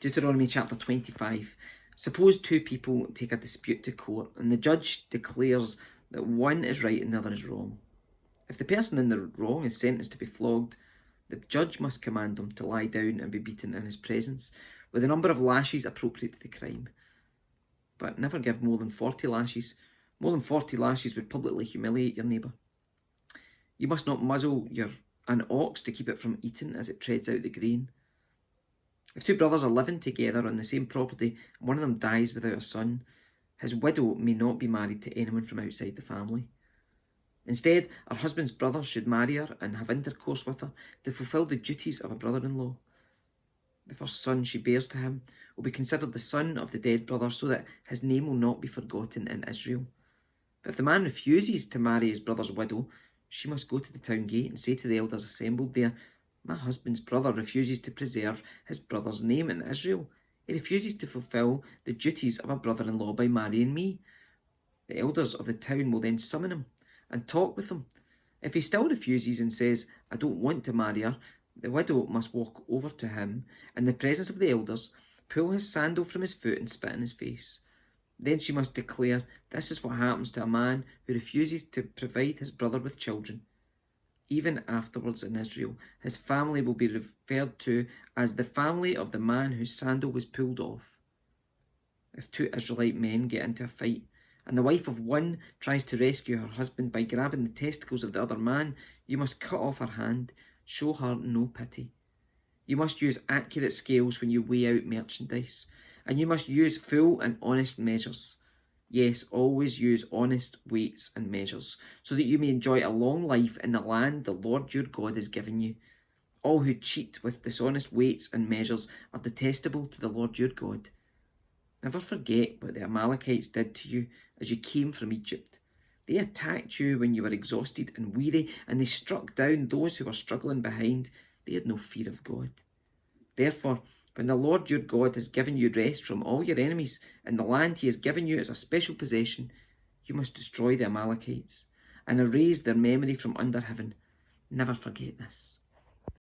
Deuteronomy chapter 25. Suppose two people take a dispute to court and the judge declares that one is right and the other is wrong. If the person in the wrong is sentenced to be flogged, the judge must command him to lie down and be beaten in his presence, with a number of lashes appropriate to the crime. But never give more than 40 lashes. More than 40 lashes would publicly humiliate your neighbour. You must not muzzle an ox to keep it from eating as it treads out the grain. If two brothers are living together on the same property and one of them dies without a son, his widow may not be married to anyone from outside the family. Instead, her husband's brother should marry her and have intercourse with her to fulfil the duties of a brother-in-law. The first son she bears to him will be considered the son of the dead brother, so that his name will not be forgotten in Israel. But if the man refuses to marry his brother's widow, she must go to the town gate and say to the elders assembled there, "My husband's brother refuses to preserve his brother's name in Israel. He refuses to fulfil the duties of a brother-in-law by marrying me." The elders of the town will then summon him and talk with him. If he still refuses and says, "I don't want to marry her," the widow must walk over to him in the presence of the elders, pull his sandal from his foot and spit in his face. Then she must declare, "This is what happens to a man who refuses to provide his brother with children." Even afterwards in Israel, his family will be referred to as the family of the man whose sandal was pulled off. If two Israelite men get into a fight, and the wife of one tries to rescue her husband by grabbing the testicles of the other man, you must cut off her hand. Show her no pity. You must use accurate scales when you weigh out merchandise, and you must use full and honest measures. Yes, always use honest weights and measures, so that you may enjoy a long life in the land the Lord your God has given you. All who cheat with dishonest weights and measures are detestable to the Lord your God. Never forget what the Amalekites did to you as you came from Egypt. They attacked you when you were exhausted and weary, and they struck down those who were struggling behind. They had no fear of God. Therefore, when the Lord your God has given you rest from all your enemies in the land he has given you as a special possession, you must destroy the Amalekites and erase their memory from under heaven. Never forget this.